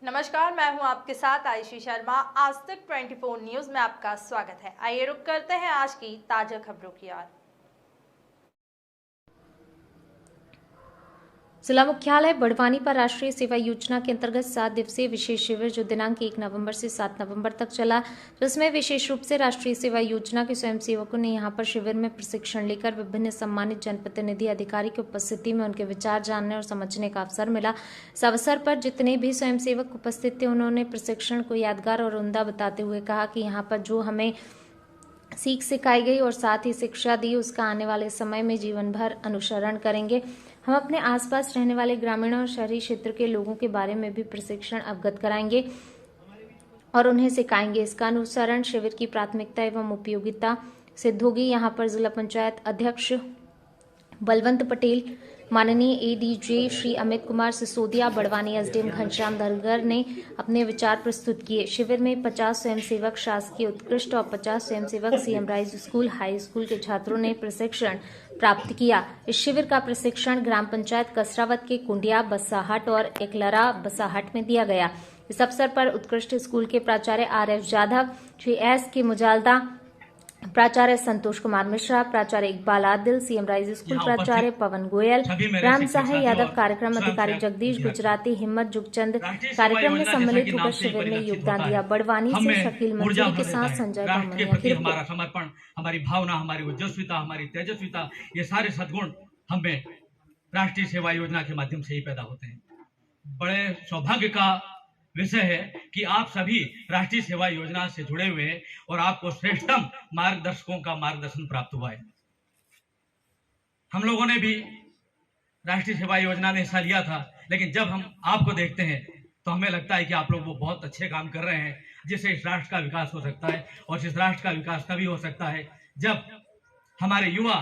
नमस्कार, मैं हूं आपके साथ आयुषी शर्मा। आज तक 24 न्यूज में आपका स्वागत है। आइए रुक करते हैं आज की ताजा खबरों की ओर। जिला मुख्यालय बड़वानी पर राष्ट्रीय सेवा योजना के अंतर्गत 7 दिवसीय विशेष शिविर जो दिनांक 1 नवंबर से 7 नवंबर तक चला, जिसमें विशेष रूप से राष्ट्रीय सेवा योजना के स्वयंसेवकों ने यहां पर शिविर में प्रशिक्षण लेकर विभिन्न सम्मानित जनप्रतिनिधि अधिकारी की उपस्थिति में उनके विचार जानने और समझने का अवसर मिला। इस अवसर पर जितने भी स्वयंसेवक उपस्थित थे, उन्होंने प्रशिक्षण को यादगार और उम्दा बताते हुए कहा कि यहाँ पर जो हमें सीख सिखाई गई और साथ ही शिक्षा दी, उसका आने वाले समय में जीवन भर अनुसरण करेंगे। हम अपने आसपास रहने वाले ग्रामीण और शहरी क्षेत्र के लोगों के बारे में भी प्रशिक्षण अवगत कराएंगे और उन्हें सिखाएंगे। इसका अनुसरण शिविर की प्राथमिकता एवं उपयोगिता सिद्ध होगी। यहाँ पर जिला पंचायत अध्यक्ष बलवंत पटेल, माननीय एडीजे श्री अमित कुमार सिसोदिया, बड़वानी एसडीएम घनश्याम धरगर ने अपने विचार प्रस्तुत किए। शिविर में 50 स्वयंसेवक शासकीय उत्कृष्ट और 50 स्वयंसेवक CM rise school high school के छात्रों ने प्रशिक्षण प्राप्त किया। इस शिविर का प्रशिक्षण ग्राम पंचायत कसरावत के कुंडिया बसाहट और एकलरा बसाहट में दिया गया। इस अवसर पर उत्कृष्ट स्कूल के प्राचार्य RF जाधव, श्री S के मुजालदा, प्राचार्य संतोष कुमार मिश्रा, प्राचार्य Iqbal Adil, CM rise school प्राचार्य पवन गोयल, राम सहाय यादव, कार्यक्रम अधिकारी जगदीश गुजराती, हिम्मत जुगचंद कार्यक्रम में सम्मिलित होकर शिविर में योगदान दिया। बड़वानी से शकील मंजूरी के साथ संजय बामनिया की रिपोर्ट। हमारा समर्पण, हमारी भावना, हमारी ओजस्विता, हमारी तेजस्विता, ये सारे सद्गुण हमें राष्ट्रीय सेवा योजना के माध्यम से ही पैदा होते हैं। बड़े सौभाग्य का विषय है कि आप सभी राष्ट्रीय सेवा योजना से जुड़े हुए हैं और आपको श्रेष्ठतम मार्गदर्शकों का मार्गदर्शन प्राप्त हुआ है। हम लोगों ने भी राष्ट्रीय सेवा योजना में हिस्सा लिया था, लेकिन जब हम आपको देखते हैं तो हमें लगता है कि आप लोग वो बहुत अच्छे काम कर रहे हैं, जिससे इस राष्ट्र का विकास हो सकता है। और इस राष्ट्र का विकास तभी हो सकता है जब हमारे युवा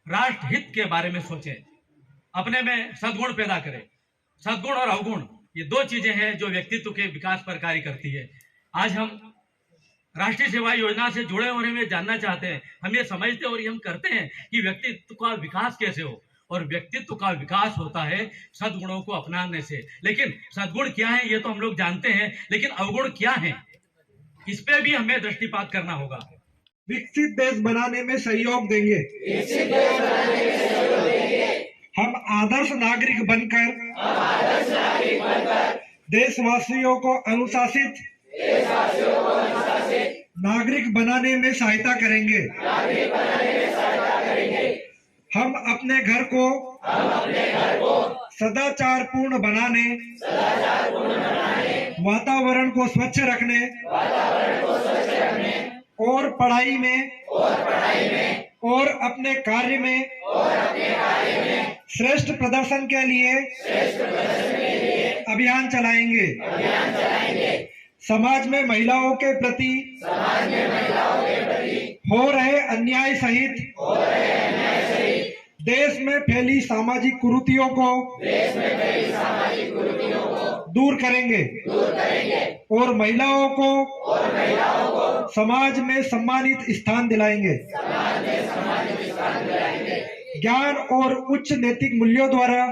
राष्ट्र हित के बारे में सोचें, अपने में सद्गुण पैदा करें। सद्गुण और अवगुण, ये दो चीजें हैं जो व्यक्तित्व के विकास पर कार्य करती है। आज हम राष्ट्रीय सेवा योजना से जुड़े होने में जानना चाहते हैं। हम ये समझते और ये हम करते हैं कि व्यक्तित्व का विकास कैसे हो, और व्यक्तित्व का विकास होता है सद्गुणों को अपनाने से। लेकिन सद्गुण क्या है ये तो हम लोग जानते हैं, लेकिन अवगुण क्या है इस पे भी हमें दृष्टिपात करना होगा। विकसित देश बनाने में सहयोग देंगे। हम आदर्श नागरिक बनकर देशवासियों को अनुशासित नागरिक बनाने में सहायता करेंगे। हम अपने घर को सदाचार पूर्ण बनाने, वातावरण को स्वच्छ रखने और पढ़ाई में और अपने कार्य में श्रेष्ठ प्रदर्शन के लिए अभियान चलाएंगे। समाज में महिलाओं के प्रति हो रहे अन्याय सहित देश में फैली सामाजिक कुरीतियों को दूर करेंगे और महिलाओं को समाज में सम्मानित स्थान दिलाएंगे। ज्ञान और उच्च नैतिक मूल्यों द्वारा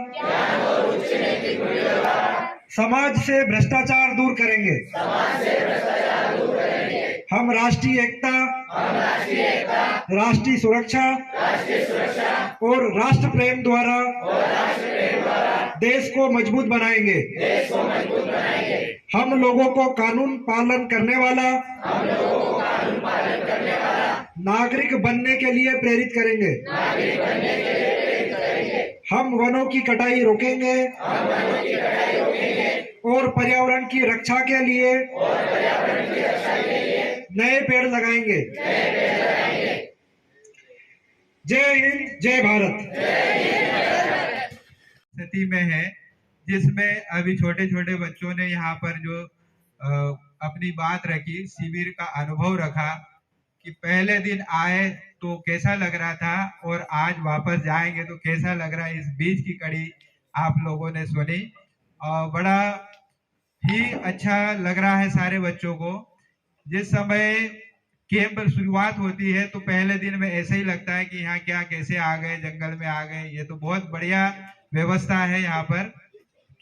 समाज से भ्रष्टाचार दूर करेंगे। हम राष्ट्रीय एकता, राष्ट्रीय सुरक्षा और राष्ट्र प्रेम द्वारा देश को मजबूत बनाएंगे। हम लोगों को कानून पालन करने वाला नागरिक बनने के लिए प्रेरित करेंगे। हम वनों की कटाई रोकेंगे और पर्यावरण की रक्षा के लिए नए पेड़ लगाएंगे। जय हिंद, जय भारत। स्थिति में है जिसमें अभी छोटे छोटे बच्चों ने यहाँ पर जो अपनी बात रखी, शिविर का अनुभव रखा कि पहले दिन आए तो कैसा लग रहा था और आज वापस जाएंगे तो कैसा लग रहा है। इस बीच की कड़ी आप लोगों ने सुनी और बड़ा ही अच्छा लग रहा है सारे बच्चों को। जिस समय कैंप शुरुआत होती है तो पहले दिन में ऐसे ही लगता है कि यहाँ क्या कैसे आ गए, जंगल में आ गए। ये तो बहुत बढ़िया व्यवस्था है यहाँ पर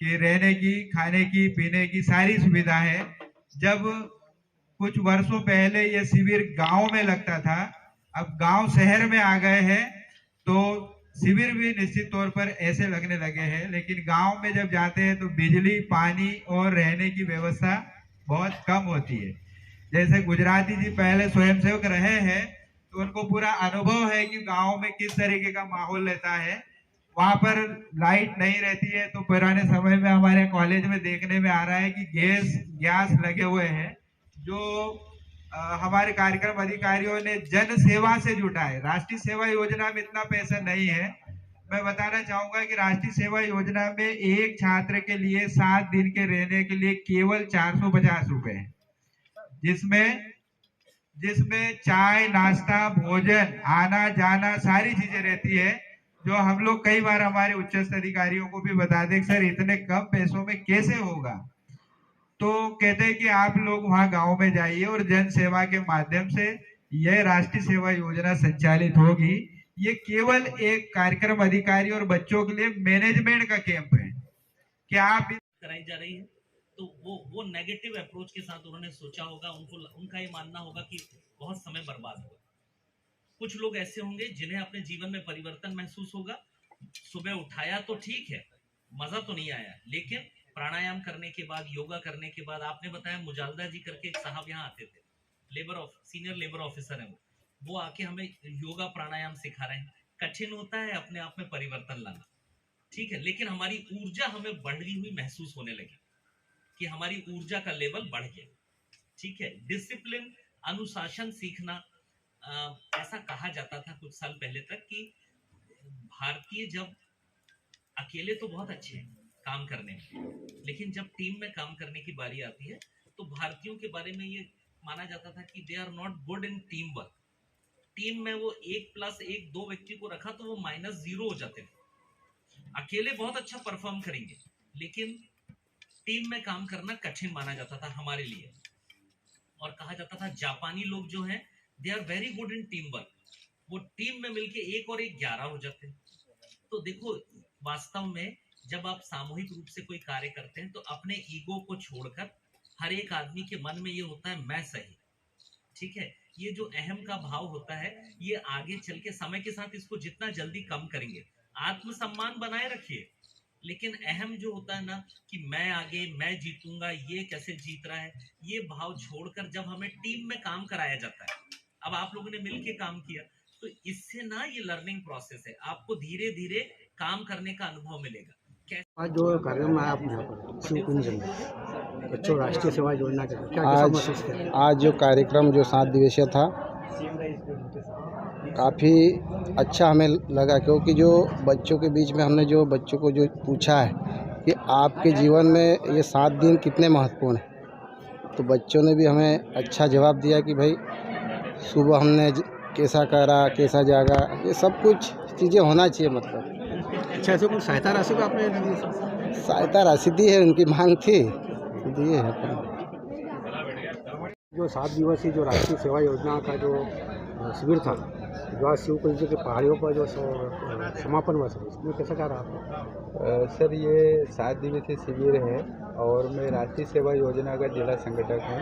कि रहने की, खाने की, पीने की सारी सुविधा है। जब कुछ वर्षों पहले ये शिविर गांव में लगता था, अब गांव शहर में आ गए हैं, तो शिविर भी निश्चित तौर पर ऐसे लगने लगे हैं। लेकिन गांव में जब जाते हैं तो बिजली, पानी और रहने की व्यवस्था बहुत कम होती है। जैसे गुजराती जी पहले स्वयंसेवक रहे हैं, तो उनको पूरा अनुभव है कि गांव में किस तरीके का माहौल रहता है। वहां पर लाइट नहीं रहती है, तो पुराने समय में हमारे कॉलेज में देखने में आ रहा है कि गैस लगे हुए हैं, जो हमारे कार्यक्रम अधिकारियों ने जन सेवा से जुटा है। राष्ट्रीय सेवा योजना में इतना पैसा नहीं है। मैं बताना चाहूंगा कि राष्ट्रीय सेवा योजना में एक छात्र के लिए 7 दिन के रहने के लिए केवल 450 रुपए है, जिसमें चाय, नाश्ता, भोजन, आना जाना सारी चीजें रहती है, जो हम लोग कई बार हमारे उच्चस्थ अधिकारियों को भी बता दें सर इतने कम पैसों में कैसे होगा। तो कहते हैं कि आप लोग वहां गांव में जाइए और जन सेवा के माध्यम से यह राष्ट्रीय सेवा योजना संचालित होगी। ये केवल एक कार्यक्रम अधिकारी और बच्चों के लिए मैनेजमेंट का कैंप है कि आप कराई जा रही है, तो वो नेगेटिव अप्रोच के साथ उन्होंने सोचा होगा। उनका ये मानना होगा कि बहुत समय बर्बाद होगा। कुछ लोग ऐसे होंगे जिन्हें अपने जीवन में परिवर्तन महसूस होगा। सुबह उठाया तो ठीक है, मजा तो नहीं आया, लेकिन प्राणायाम करने के बाद, योगा करने के बाद, आपने बताया मुजालदा जी करके एक साहब यहाँ आते थे, सीनियर लेबर ऑफिसर है वो आके हमें योगा प्राणायाम सिखा रहे हैं। कठिन होता है अपने आप में परिवर्तन लाना, ठीक है, लेकिन हमारी ऊर्जा हमें बढ़ी हुई महसूस होने लगी कि हमारी ऊर्जा का लेवल बढ़ गया, ठीक है। डिसिप्लिन, अनुशासन सीखना, ऐसा कहा जाता था कुछ साल पहले तक कि भारतीय जब अकेले तो बहुत अच्छे हैं काम करने में, लेकिन जब टीम में काम करने की बारी आती है तो भारतीयों के बारे में ये माना जाता था कि they are not good in team work. Team में वो 1+1 2 व्यक्ति को रखा तो वो -0 हो जाते थे। अकेले बहुत अच्छा परफॉर्म करेंगे, लेकिन टीम में काम करना कठिन माना जाता था हमारे लिए। और कहा जाता था जापानी लोग जो हैं they are very good in team work, वो टीम में मिलके 1 और 1 11 हो जाते हैं। तो देखो, वास्तव में जब आप सामूहिक रूप से कोई कार्य करते हैं तो अपने ईगो को छोड़कर हर एक आदमी के मन में ये होता है मैं सही, ठीक है। ये जो अहम का भाव होता है, ये आगे चल के समय के साथ इसको जितना जल्दी कम करेंगे। आत्मसम्मान बनाए रखिए, लेकिन अहम जो होता है ना कि मैं आगे, मैं जीतूंगा, ये कैसे जीत रहा है, ये भाव छोड़कर जब हमें टीम में काम कराया जाता है, अब आप लोगों ने मिलके काम किया, तो इससे ना ये लर्निंग प्रोसेस है, आपको धीरे धीरे काम करने का अनुभव मिलेगा। आज जो कार्यक्रम है आप यहाँ पर शिवकुंज में बच्चों राष्ट्रीय सेवा योजना के क्या महसूस किया? आज जो कार्यक्रम जो 7 दिवसीय था काफ़ी अच्छा हमें लगा, क्योंकि जो बच्चों के बीच में हमने जो बच्चों को जो पूछा है कि आपके जीवन में ये 7 दिन कितने महत्वपूर्ण हैं, तो बच्चों ने भी हमें अच्छा जवाब दिया कि भाई सुबह हमने कैसा करा, कैसा जागा, ये सब कुछ चीज़ें होना चाहिए। मतलब अच्छा, ऐसे कुछ सहायता राशि का आपने सहायता राशि दी है, उनकी मांग थी, दिए है। जो 7 दिवसीय जो राष्ट्रीय सेवा योजना का जो शिविर था, जो आज शिवकुंज की पहाड़ियों पर जो समापन हुआ, सर इसमें कैसा क्या रहा? सर ये 7 दिवसीय शिविर है और मैं राष्ट्रीय सेवा योजना का जिला संगठक हूँ।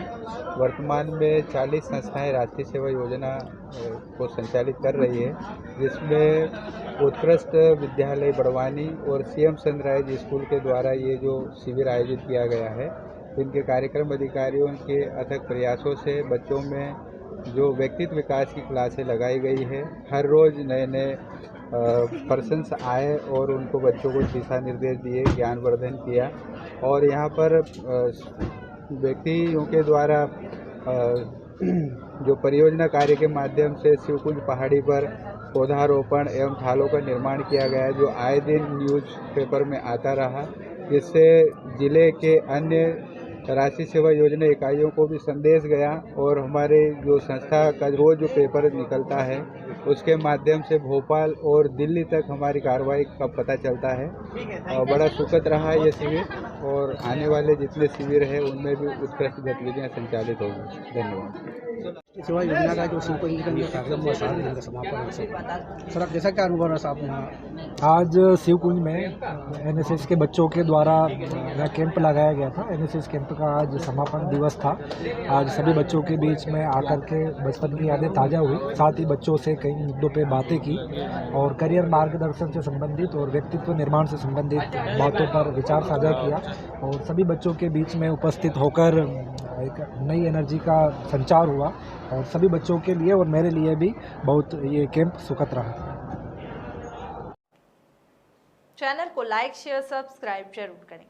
वर्तमान में 40 संस्थाएं राष्ट्रीय सेवा योजना को संचालित कर रही है, जिसमें उत्कृष्ट विद्यालय बड़वानी और CM सनराइज स्कूल के द्वारा ये जो शिविर आयोजित किया गया है, इनके कार्यक्रम अधिकारियों के अथक प्रयासों से बच्चों में जो व्यक्तित्व विकास की क्लासें लगाई गई है। हर रोज़ नए नए पर्सन्स आए और उनको बच्चों को दिशा निर्देश दिए, ज्ञानवर्धन किया। और यहाँ पर व्यक्तियों के द्वारा जो परियोजना कार्य के माध्यम से शिवकुंज पहाड़ी पर पौधारोपण एवं थालों का निर्माण किया गया है, जो आए दिन न्यूज़ पेपर में आता रहा, जिससे जिले के अन्य राष्ट्रीय सेवा योजना इकाइयों को भी संदेश गया और हमारे जो संस्था का रोज जो पेपर निकलता है उसके माध्यम से भोपाल और दिल्ली तक हमारी कार्रवाई का पता चलता है। और बड़ा सुखद रहा ये शिविर। और आने वाले जितने शिविर हैं उनमें भी उत्कृष्ट गतिविधियाँ संचालित होगी। धन्यवाद। सेवा योजना का जो शिव पंजीकरण का कार्यक्रम हुआ सारा समापन अवसर सर, आप जैसा क्या अनुभव रहा साहब यहाँ? आज शिवकुंज में एनएसएस के बच्चों के द्वारा यहाँ कैंप लगाया गया था। एनएसएस कैंप का आज समापन दिवस था। आज सभी बच्चों के बीच में आकर के बचपन की यादें ताज़ा हुई, साथ ही बच्चों से कई मुद्दों पे बातें की और करियर मार्गदर्शन से संबंधित और व्यक्तित्व निर्माण से संबंधित बातों पर विचार साझा किया और सभी बच्चों के बीच में उपस्थित होकर एक नई एनर्जी का संचार हुआ और सभी बच्चों के लिए और मेरे लिए भी बहुत ये कैंप सुखद रहा। चैनल को लाइक शेयर सब्सक्राइब जरूर करें।